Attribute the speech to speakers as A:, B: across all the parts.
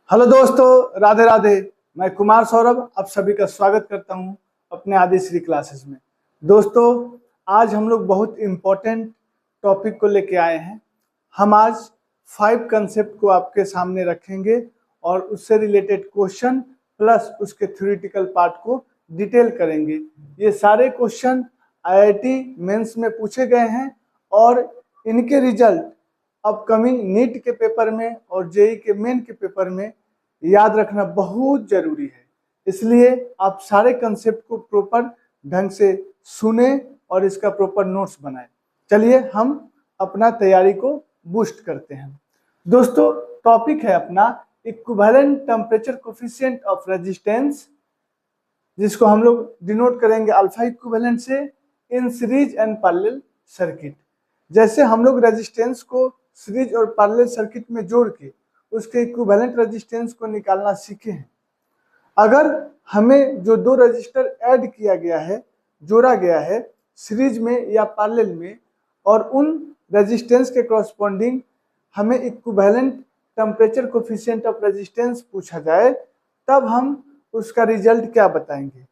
A: Hello दोस्तों, राधे राधे। मैं कुमार सौरभ आप सभी का स्वागत करता हूं अपने आदिश्री क्लासेस में। दोस्तों, आज हम लोग बहुत इम्पोर्टेंट टॉपिक को लेके आए हैं। हम आज 5 कंसेप्ट को आपके सामने रखेंगे और उससे रिलेटेड क्वेश्चन प्लस उसके थ्योरेटिकल पार्ट को डिटेल करेंगे। ये सारे क्वेश्चन आईआईटी मेंस में पूछे गए हैं और इनके रिजल्ट अपकमिंग नीट के पेपर में और जेई के मेन के पेपर में याद रखना बहुत जरूरी है। इसलिए आप सारे कंसेप्ट को प्रॉपर ढंग से सुने और इसका प्रॉपर नोट्स बनाएं। चलिए हम अपना तैयारी को बूस्ट करते हैं। दोस्तों, टॉपिक है अपना equivalent temperature coefficient of resistance, जिसको हम लोग डिनोट करेंगे अल्फा इक्विवेलेंट से, in series and parallel circuit. जैसे हम लोग रेजिस्टेंस को सीरीज और पैरेलल सर्किट में जोड़ के उसके इक्विवेलेंट रेजिस्टेंस को निकालना सीखे हैं। अगर हमें जो दो रजिस्टर ऐड किया गया है, जोड़ा गया है सीरीज में या पैरेलल में, और उन रेजिस्टेंस के कॉरस्पॉन्डिंग हमें equivalent temperature coefficient of resistance पूछा जाए, तब हम उसका रिजल्ट क्या बताएंगे।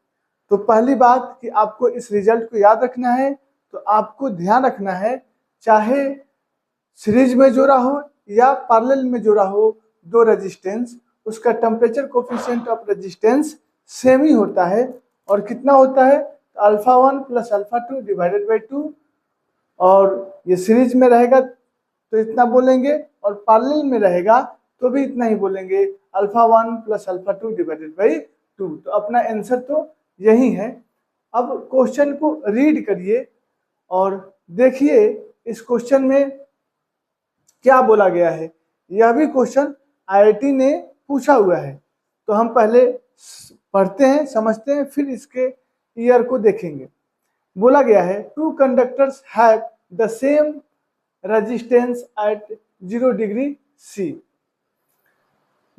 A: तो पहली बात कि आपको इस रिजल्ट को याद रखना है, तो आपको ध्यान रखना है चाहे सीरीज में जोड़ा हो या पैरेलल में जोड़ा हो दो रेजिस्टेंस, उसका temperature coefficient of resistance same ही होता है। और कितना होता है? Alpha 1 plus alpha 2 divided by 2। और ये सीरीज में रहेगा तो इतना बोलेंगे, और पैरेलल में रहेगा तो भी इतना ही बोलेंगे, alpha 1 plus alpha 2 divided by 2। तो अपना आंसर तो यही है। अब क्वेश्चन को रीड करिए और देखिए इस क्वेश्चन में क्या बोला गया है। यह भी क्वेश्चन आईआईटी ने पूछा हुआ है, तो हम पहले पढ़ते हैं, समझते हैं, फिर इसके ईयर को देखेंगे। बोला गया है two conductors have the same resistance at 0 degree C,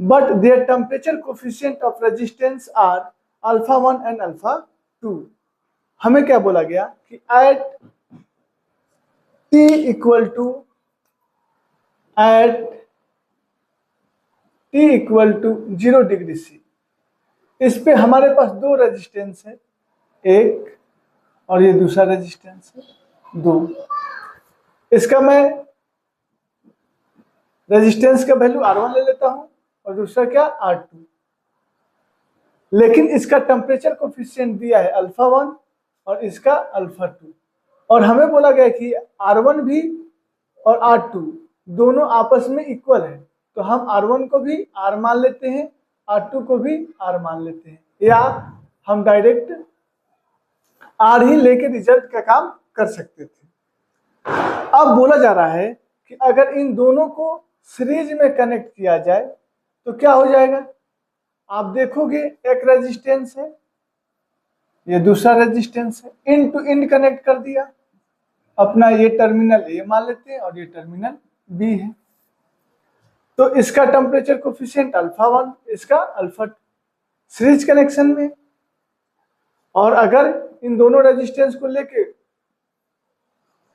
A: but their temperature coefficient of resistance are alpha 1 and alpha 2। हमें क्या बोला गया कि at T equal to 0 degree C, इस पे हमारे पास दो रेजिस्टेंस है, एक और ये दूसरा रेजिस्टेंस है, दो। इसका मैं रेजिस्टेंस का वैल्यू R1 ले लेता हूं और दूसरा क्या R2। लेकिन इसका टेम्परेचर कोफिशिएंट दिया है अल्फा 1 और इसका अल्फा 2, और हमें बोला गया कि R1 भी और R2 दोनों आपस में इक्वल है, तो हम R1 को भी R मान लेते हैं, R2 को भी R मान लेते हैं, या हम डायरेक्ट R ही लेके रिजल्ट का काम कर सकते थे। अब बोला जा रहा है कि अगर इन दोनों को सीरीज में कनेक्ट किया जाए तो क्या हो जाएगा। आप देखोगे एक रेजिस्टेंस है, ये दूसरा रेजिस्टेंस है, इन टू इन कनेक्ट कर दिया। अपना ये टर्मिनल ए मान लेते हैं और ये टर्मिनल बी है, तो इसका टेम्परेचर कोफिशिएंट अल्फा 1, इसका अल्फा 2, सीरीज कनेक्शन में। और अगर इन दोनों रेजिस्टेंस को लेके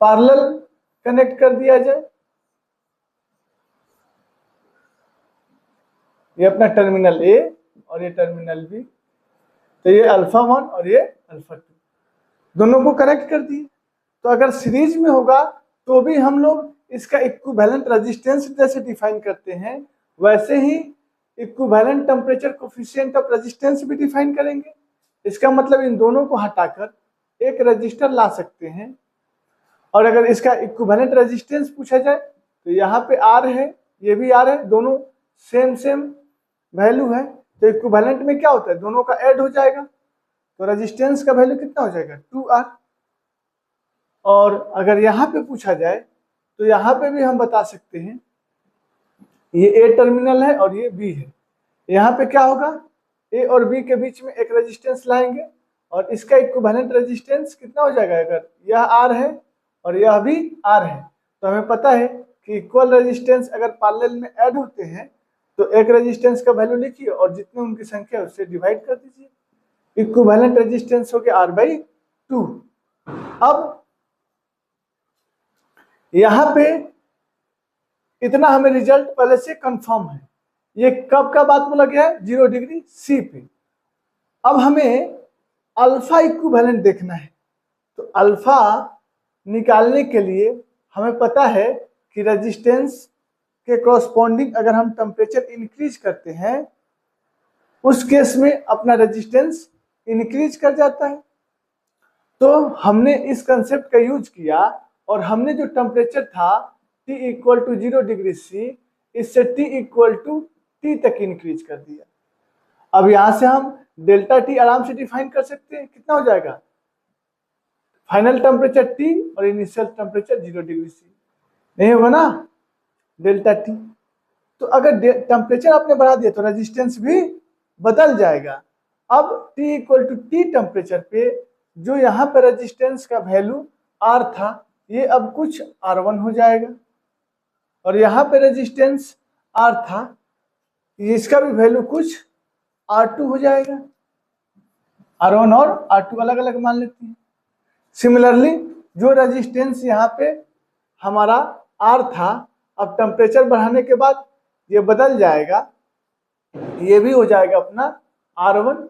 A: पैरेलल कनेक्ट कर दिया जाए, ये अपना टर्मिनल ए और ये टर्मिनल बी, तो ये अल्फा 1 और ये अल्फा 2 दोनों को कनेक्ट कर दिए। तो अगर सीरीज में होगा तो भी हम लोग इसका इक्विवेलेंट रेजिस्टेंस जैसे डिफाइन करते हैं, वैसे ही equivalent temperature coefficient of resistance भी डिफाइन करेंगे। इसका मतलब इन दोनों को हटाकर एक रजिस्टर ला सकते हैं, और अगर इसका इक्विवेलेंट रेजिस्टेंस पूछा जाए तो यहाँ पे R है, ये भी R है, दोनों सेम वैल्यू है, तो इक्विवेलेंट में क्या होता है, दोनों का ऐड हो जाएगा, तो रेजिस्टेंस का वैल्यू कितना हो जाएगा 2R। और अगर यहाँ पे पूछा जाए तो यहाँ पे भी हम बता सकते हैं, ये A टर्मिनल है और ये B है, यहाँ पे क्या होगा, A और B के बीच में एक रेजिस्टेंस लाएंगे और इसका इक्विवेलेंट रेजिस्टेंस कितना हो जाएगा। अगर यह R है और यह भी R है, तो हमें पता है कि इक्वल रेजिस्टेंस अगर पैरेलल में ऐड होते हैं तो एक रेजिस्टेंस का वैल्यू लिखिए और जितने उनकी संख्या है उससे डिवाइड कर दीजिए। इक्विवेलेंट रेजिस्टेंस हो गया R/2। अब यहाँ पे इतना हमें रिजल्ट पहले से कंफर्म है ये कब का बात बोला गया है? 0 डिग्री सी पे। अब हमें अल्फा इक्विवेलेंट देखना है। तो अल्फा निकालने के लिए हमें पता है कि रेजिस्टेंस के कॉरस्पॉन्डिंग अगर हम टेम्परेचर इंक्रीज करते हैं उस केस में अपना रेजिस्टेंस इंक्रीज कर जाता है। तो हमने इस कंसेप्ट का यूज किया और हमने जो टेम्परेचर था T equal to 0 degree C, इससे T इक्वल टू T तक इंक्रीज कर दिया। अब यहां से हम डेल्टा T आराम से डिफाइन कर सकते हैं। कितना हो जाएगा? फाइनल टेम्परेचर T और इनिशियल टेम्परेचर 0 डिग्री सी। नहीं होगा ना? Delta T। तो अगर टेम्परेचर आपने बढ़ा दिया तो रेजिस्टेंस भी बदल जाएगा। अब T equal to T temperature पे जो यहाँ पे रेजिस्टेंस का वैल्यू R था, ये अब कुछ R1 हो जाएगा, और यहाँ पे रेजिस्टेंस R था, इसका भी वैल्यू कुछ R2 हो जाएगा। R1 और R2 अलग अलग मान लेते हैं। सिमिलरली जो रेजिस्टेंस यहाँ पे हमारा R था, अब टेम्परेचर बढ़ाने के बाद ये बदल जाएगा, ये भी हो जाएगा अपना R1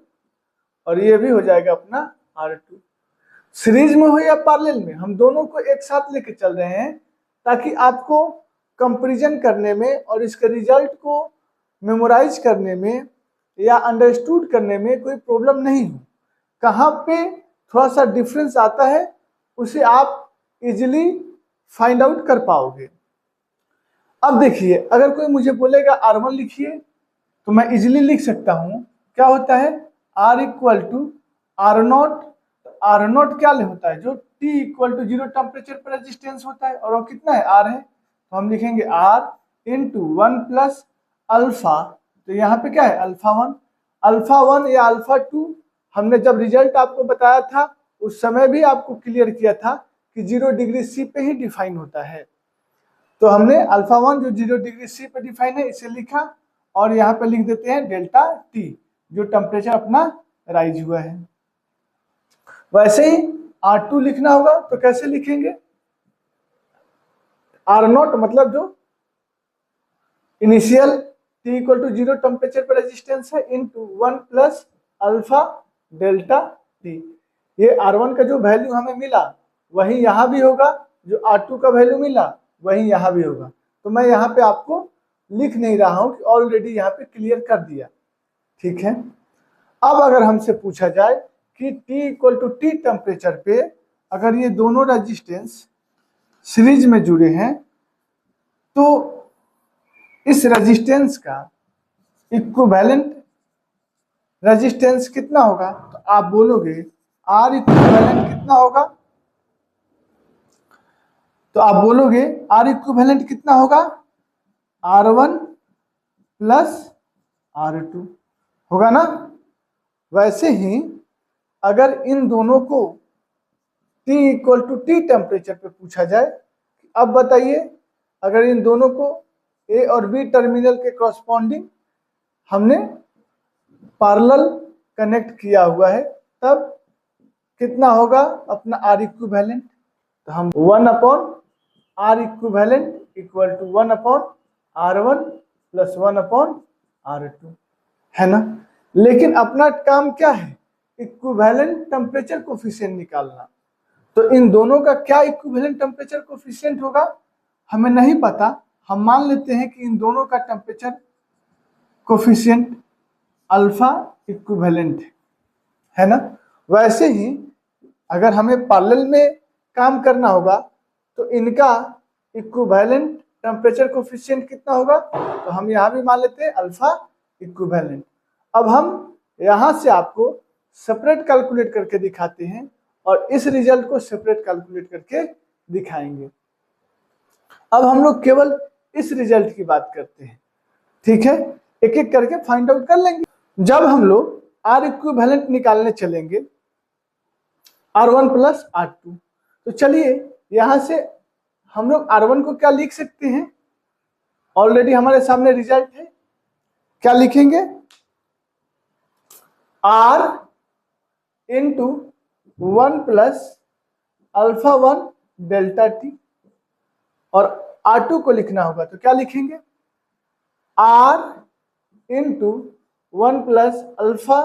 A: और ये भी हो जाएगा अपना R2। सीरीज में हो या पैरेलल में, हम दोनों को एक साथ लेके चल रहे हैं ताकि आपको कंपैरिजन करने में और इसके रिजल्ट को मेमोराइज करने में या अंडरस्टूड करने में कोई प्रॉब्लम नहीं हो। कहाँ पे थोड़ा सा डिफरेंस आता है उसे आप इजीली फाइंड आउट कर पाओगे। अब देखिए, अगर कोई मुझे बोलेगा R1 लिखिए तो मैं इजीली लिख सकता हूँ। क्या होता है? R equal to R0। R0 क्या होता है? जो T इक्वल टू 0 टेम्परेचर पर रेजिस्टेंस होता है, और वो कितना है? R है। तो हम लिखेंगे R इंटू 1 प्लस अल्फा। तो यहाँ पे क्या है? अल्फा 1। अल्फा 1 या अल्फा 2 हमने जब रिजल्ट आपको बताया था उस समय भी आपको क्लियर किया था कि 0 डिग्री सी पे ही डिफाइन होता है। तो हमने अल्फा 1 जो 0 डिग्री सी पे डिफाइन है इसे लिखा, और यहाँ पे लिख देते हैं डेल्टा T जो टेम्परेचर अपना राइज हुआ है। वैसे ही R2 लिखना होगा तो कैसे लिखेंगे? R0 मतलब जो initial T equal to 0 temperature पर रेजिस्टेंस है into 1 plus alpha delta T। ये R1 का जो वैल्यू हमें मिला वही यहाँ भी होगा, जो R2 का वैल्यू मिला वही यहाँ भी होगा। तो मैं यहाँ पे आपको लिख नहीं रहा हूँ कि ऑलरेडी यहाँ पे क्लियर कर दिया। ठीक है। अब अगर हमसे पूछा जाए कि T equal to T temperature पे अगर ये दोनों रेजिस्टेंस सीरीज में जुड़े हैं तो इस रेजिस्टेंस का इक्विवेलेंट रेजिस्टेंस कितना होगा? तो आप बोलोगे R इक्विवेलेंट कितना होगा? तो आप बोलोगे R इक्विवेलेंट कितना होगा? R1 प्लस R2 होगा ना। वैसे ही अगर इन दोनों को T equal to T temperature पे पूछा जाए, अब बताइए अगर इन दोनों को A और B टर्मिनल के कॉरस्पॉन्डिंग हमने पैरेलल कनेक्ट किया हुआ है, तब कितना होगा अपना R इक्विवेलेंट? तो हम 1 upon R equivalent equal to 1 upon R1 plus 1 upon R2 है ना। लेकिन अपना काम क्या है? इक्विवेलेंट टेम्परेचर कोफिशिएंट निकालना। तो इन दोनों का क्या इक्विवेलेंट टेम्परेचर कोफिशिएंट होगा हमें नहीं पता। हम मान लेते हैं कि इन दोनों का टेम्परेचर कोफिशिएंट अल्फा इक्विवेलेंट है ना। वैसे ही अगर हमें पैरेलल में काम करना होगा तो इनका इक्विवेलेंट टेम्परेचर कोफिशिएंट कितना होगा? तो हम यहाँ भी मान लेते हैं अल्फा इक्विवेलेंट। अब हम यहाँ से आपको सेपरेट कैलकुलेट करके दिखाते हैं और इस रिजल्ट को सेपरेट कैलकुलेट करके दिखाएंगे। अब हम लोग केवल इस रिजल्ट की बात करते हैं। ठीक है, एक एक करके फाइंड आउट कर लेंगे। जब हम लोग R इक्विवेलेंट निकालने चलेंगे R1 प्लस R2, तो चलिए यहां से हम लोग R1 को क्या लिख सकते हैं? ऑलरेडी हमारे सामने रिजल्ट है। क्या लिखेंगे? R into 1 plus alpha 1 delta T, और R2 को लिखना होगा तो क्या लिखेंगे? R into 1 plus alpha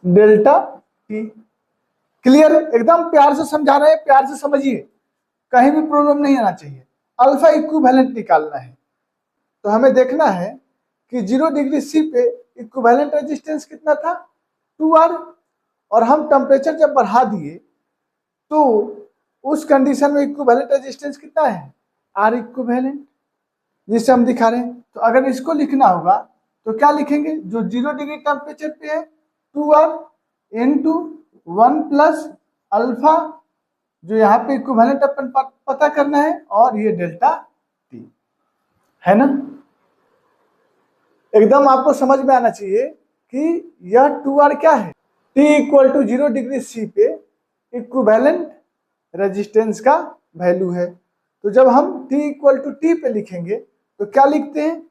A: delta T. Clear है? एकदम प्यार से समझा रहे हैं, प्यार से समझिए, कहीं भी प्रॉब्लम नहीं आना चाहिए। अल्फा इक्विवेलेंट निकालना है, तो हमें देखना है कि 0 डिग्री सी पे इक्विवेलेंट रेजिस्टेंस कितना था, 2R, और हम टेम्परेचर जब बढ़ा दिए तो उस कंडीशन में इक्विवेलेंट रेजिस्टेंस कितना है, R इक्विवेलेंट, जिसे हम दिखा रहे हैं। तो अगर इसको लिखना होगा तो क्या लिखेंगे, जो 0 डिग्री टेम्परेचर पे है 2R इंटू 1 प्लस अल्फा, जो यहाँ पे इक्विवेलेंट अपन पता करना है, और ये डेल्टा टी, है ना। एकदम आपको समझ में आना चाहिए कि यह 2R क्या है, T equal to 0 degree C पे इक्विवेलेंट रेजिस्टेंस का वैल्यू है। तो जब हम T इक्वल टू टी पे लिखेंगे तो क्या लिखते हैं,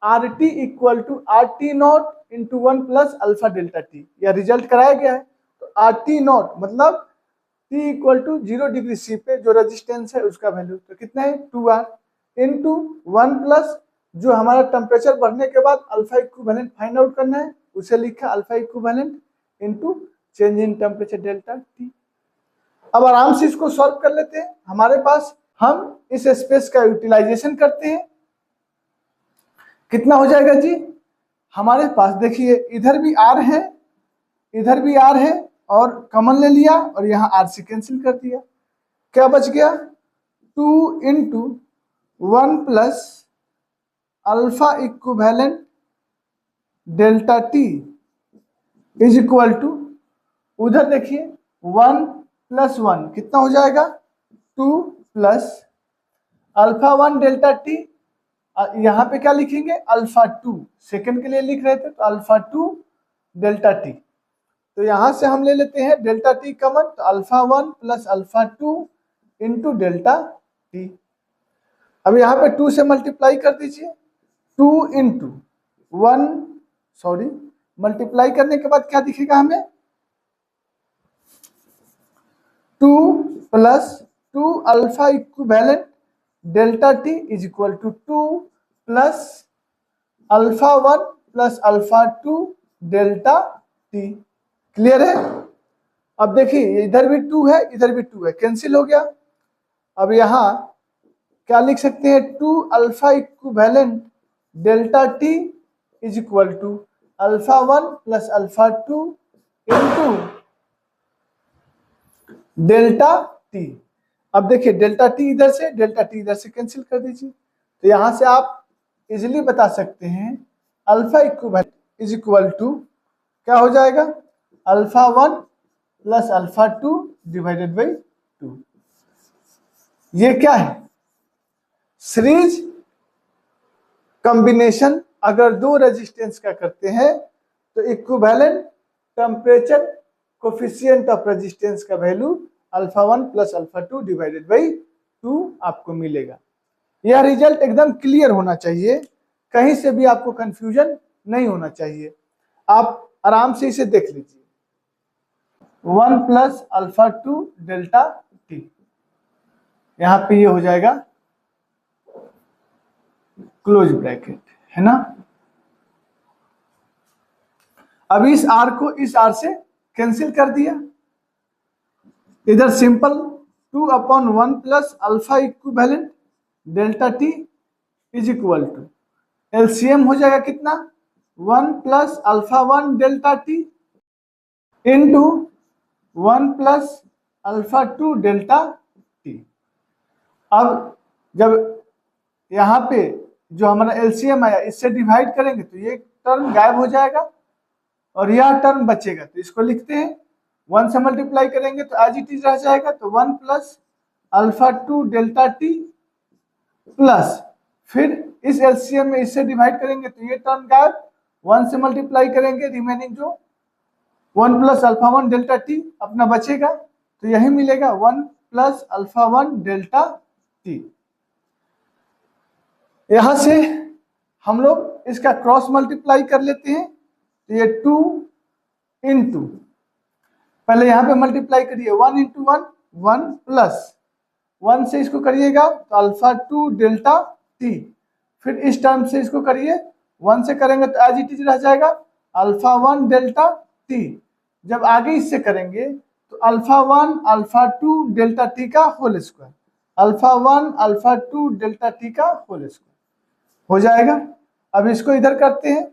A: R T equal to R T not into 1 plus alpha delta T. यह रिजल्ट कराया गया है। तो आर टी नॉट मतलब T equal to 0 degree C पे जो रेजिस्टेंस है उसका वैल्यू, तो कितना है 2R इंटू 1 प्लस जो हमारा टेम्परेचर बढ़ने के बाद अल्फा इक्विवेलेंट फाइंड आउट करना है, उसे लिखा alpha equivalent into change in temperature delta T. अब आराम से इसको सॉल्व कर लेते हैं। हमारे पास हम इस स्पेस का यूटिलाइजेशन करते हैं, कितना हो जाएगा जी, हमारे पास देखिए इधर भी R है, इधर भी R है, और कॉमन ले लिया और यहाँ R से कैंसिल कर दिया, क्या बच गया 2 into 1 plus alpha equivalent delta T is equal to, उधर देखिए 1 प्लस 1 कितना हो जाएगा 2 प्लस अल्फा 1 डेल्टा टी, यहाँ पे क्या लिखेंगे अल्फा 2, सेकंड के लिए लिख रहे थे तो अल्फा 2 डेल्टा टी। तो यहाँ से हम ले लेते हैं डेल्टा टी कॉमन, तो alpha 1 plus alpha 2 into delta T. अब यहाँ पे 2 से मल्टीप्लाई कर दीजिए, 2 इंटू 1, सॉरी मल्टीप्लाई करने के बाद क्या दिखेगा हमें 2 plus 2 alpha equivalent delta T is equal to 2 plus alpha 1 plus alpha 2 delta T. Clear है? अब देखिए इधर भी 2 है, इधर भी 2 है, कैंसिल हो गया। अब यहाँ क्या लिख सकते हैं 2 alpha equivalent delta T is equal to alpha 1 plus alpha 2 into delta T. अब देखिए डेल्टा टी इधर से, डेल्टा टी इधर से कैंसिल कर दीजिए, तो यहां से आप इजीली बता सकते हैं alpha equivalent is equal to क्या हो जाएगा alpha 1 plus alpha 2 divided by 2। ये क्या है सीरीज कॉम्बिनेशन। अगर दो रेजिस्टेंस का करते हैं तो equivalent temperature coefficient of resistance का value alpha 1 plus alpha 2 divided by 2 आपको मिलेगा। यह रिजल्ट एकदम क्लियर होना चाहिए, कहीं से भी आपको कंफ्यूजन नहीं होना चाहिए। आप आराम से इसे देख लीजिए 1 प्लस अल्फा 2 डेल्टा टी, यहाँ पे ये हो जाएगा क्लोज ब्रैकेट, है ना। अब इस R को इस R से कैंसिल कर दिया, इधर simple 2/1 plus alpha equivalent delta T is equal to LCM हो जाएगा कितना 1 plus alpha 1 delta T into 1 plus alpha 2 delta T. अब जब यहाँ पे जो हमारा एलसीएम आया इससे डिवाइड करेंगे तो ये टर्म गायब हो जाएगा और यह टर्म बचेगा, तो इसको लिखते हैं 1 से मल्टीप्लाई करेंगे तो एज इट इज रह जाएगा, तो 1 plus alpha 2 delta T plus फिर इस एलसीएम में इससे डिवाइड करेंगे तो ये टर्म गायब, 1 से मल्टीप्लाई करेंगे रिमेनिंग जो 1 प्लस अल्फा 1 डेल्टा टी अपना बचेगा, तो यही मिलेगा 1 प्लस अल्फा 1 डेल्टा टी। यहां से हम लोग इसका क्रॉस मल्टीप्लाई कर लेते हैं, तो ये 2 इंटू पहले यहाँ पे मल्टीप्लाई करिए 1 इंटू 1 1 प्लस 1 से इसको करिएगा तो अल्फा 2 डेल्टा टी, फिर इस टर्म से इसको करिए 1 से करेंगे तो एज इट इज रह जाएगा अल्फा 1 डेल्टा टी। जब आगे इससे करेंगे तो अल्फा 1 अल्फा 2 डेल्टा टी का whole square, alpha 1 alpha 2 delta T का होल स्क्वायर हो जाएगा। अब इसको इधर करते हैं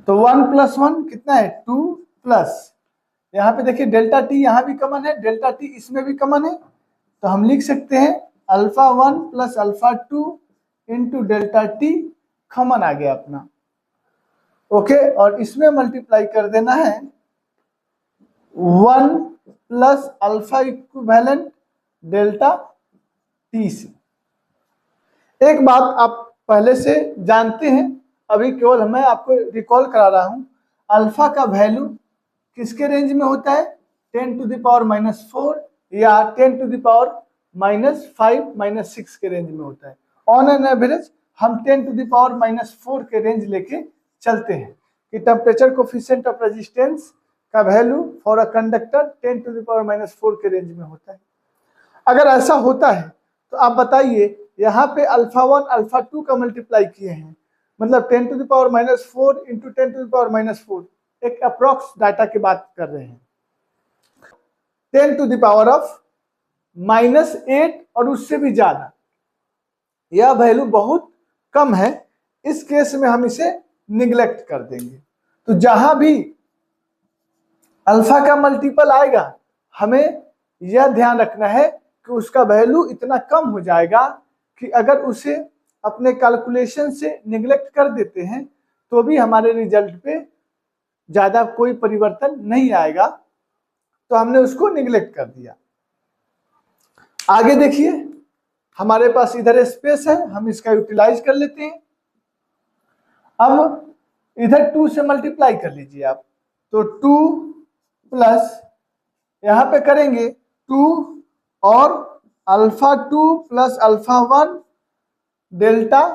A: तो 1 + 1 कितना है 2 प्लस यहाँ पे देखिए डेल्टा टी यहाँ भी कॉमन है, डेल्टा टी इसमें भी कॉमन है, तो हम लिख सकते हैं alpha 1 + alpha 2 into delta T common आ गया अपना। ओके, और इसमें मल्टीप्लाई कर देना है 1 + अल्फा इक्विवेलेंट डेल्टा टी से। एक बात आप पहले से जानते हैं, अभी केवल मैं आपको रिकॉल करा रहा हूं, अल्फा का वैल्यू किसके रेंज में होता है 10⁻⁻4 या 10⁻⁻5-6 के रेंज में होता है। ऑन एन एवरेज हम 10⁻⁻4 के रेंज लेके चलते हैं कि टेम्परेचर कोफिशिएंट ऑफ रेजिस्टेंस का वैल्यू फॉर अ कंडक्टर 10⁻⁻4 के रेंज में होता है। अगर ऐसा होता है तो आप बताइए यहाँ पे अल्फा 1 अल्फा 2 का मल्टीप्लाई किए हैं, मतलब 10⁻⁻4 इंटू 10⁻⁻4, एक अप्रोक्स डाटा की बात कर रहे हैं। 10⁻⁻8 और उससे भी ज्यादा, यह वैल्यू बहुत कम है, इस केस में हम इसे निगलेक्ट कर देंगे। तो जहां भी अल्फा का मल्टीपल आएगा हमें यह ध्यान रखना है कि उसका वैल्यू इतना कम हो जाएगा कि अगर उसे अपने कैलकुलेशन से निगलेक्ट कर देते हैं तो भी हमारे रिजल्ट पे ज्यादा कोई परिवर्तन नहीं आएगा, तो हमने उसको निगलेक्ट कर दिया। आगे देखिए हमारे पास इधर स्पेस है, हम इसका यूटिलाइज कर लेते हैं। अब इधर 2 से मल्टीप्लाई कर लीजिए आप, तो 2 प्लस यहाँ पे करेंगे 2 और अल्फा 2 + अल्फा 1 डेल्टा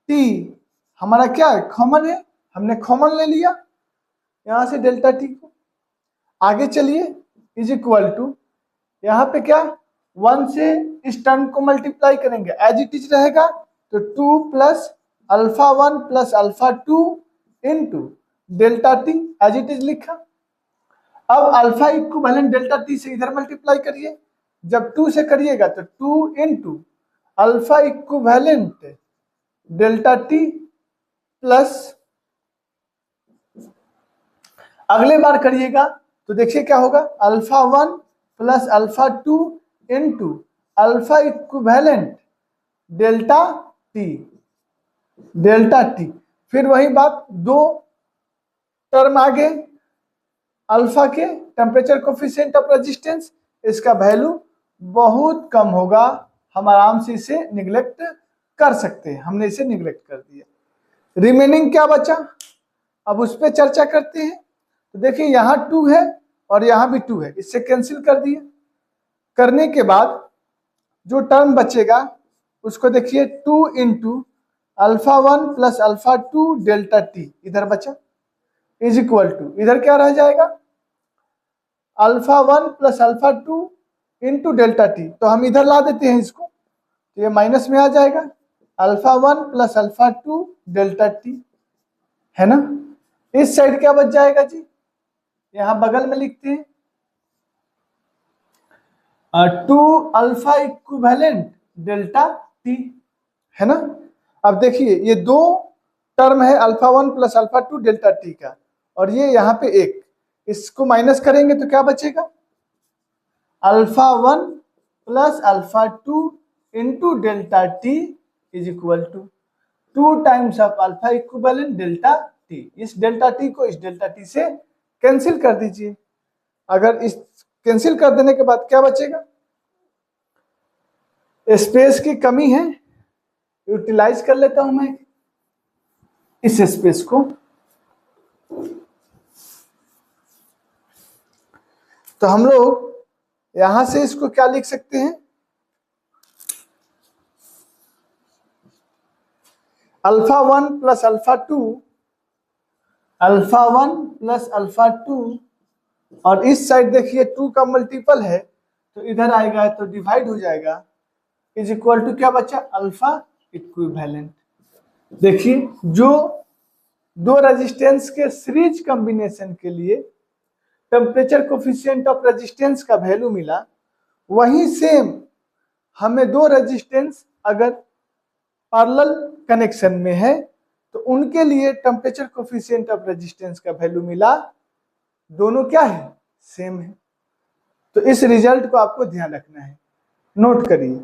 A: टी, हमारा क्या है कॉमन है, हमने कॉमन ले लिया यहां से डेल्टा टी को। आगे चलिए इज इक्वल टू यहाँ पे क्या 1 से इस टर्म को मल्टीप्लाई करेंगे एज इट इज रहेगा, तो 2 + alpha 1 + alpha 2 into delta T as it is लिखा। अब अल्फा इक्विवेलेंट डेल्टा टी से इधर मल्टीप्लाई करिए, जब 2 से करिएगा तो 2 into alpha equivalent delta T plus अगले बार करिएगा तो देखिए क्या होगा alpha 1 + alpha 2 into alpha equivalent delta T. फिर वही बात, दो टर्म आगे अल्फा के टेम्परेचर कोफिशिएंट ऑफ रेजिस्टेंस, इसका वैल्यू बहुत कम होगा, हम आराम से इसे निगलेक्ट कर सकते हैं, हमने इसे निगलेक्ट कर दिया। रिमेनिंग क्या बचा, अब उस पर चर्चा करते हैं। तो देखिए यहाँ 2 है और यहाँ भी 2 है, इससे कैंसिल कर दिए। करने के बाद जो टर्म बचेगा उसको देखिए 2 into alpha 1 + alpha 2 delta T इधर बचा, इज इक्वल टू इधर क्या रह जाएगा alpha 1 + alpha 2 into delta T, तो हम इधर ला देते हैं इसको, तो ये माइनस में आ जाएगा अल्फा 1 + अल्फा 2 डेल्टा टी, है ना। इस साइड क्या बच जाएगा जी, यहां बगल में लिखते हैं 2 अल्फा इक्विवेलेंट डेल्टा टी, है ना। अब देखिए ये दो टर्म है अल्फा 1 + अल्फा 2 डेल्टा टी का, और ये यहाँ पे एक, इसको माइनस करेंगे तो क्या बचेगा alpha 1 + alpha 2 into delta T is equal to 2 times of alpha equivalent delta T. इस डेल्टा टी को इस डेल्टा टी से कैंसिल कर दीजिए। अगर इस कैंसिल कर देने के बाद क्या बचेगा, स्पेस की कमी है, यूटिलाइज कर लेता हूं मैं इस स्पेस को। तो हम लोग यहां से इसको क्या लिख सकते हैं, अल्फा 1 + अल्फा 2, अल्फा 1 + अल्फा 2, और इस साइड देखिए 2 का मल्टीपल है तो इधर आएगा तो डिवाइड हो जाएगा, इज इक्वल टू क्या बचा अल्फा इक्विवेलेंट। देखिए, जो दो रेजिस्टेंस के सीरीज कॉम्बिनेशन के लिए टेम्परेचर कोफिशिएंट ऑफ रेजिस्टेंस का वैल्यू मिला, वही सेम हमें दो रेजिस्टेंस अगर पैरेलल कनेक्शन में है तो उनके लिए टेम्परेचर कोफिशिएंट ऑफ रेजिस्टेंस का वैल्यू मिला, दोनों क्या है, सेम है। तो इस रिजल्ट को आपको ध्यान रखना है, नोट करिए।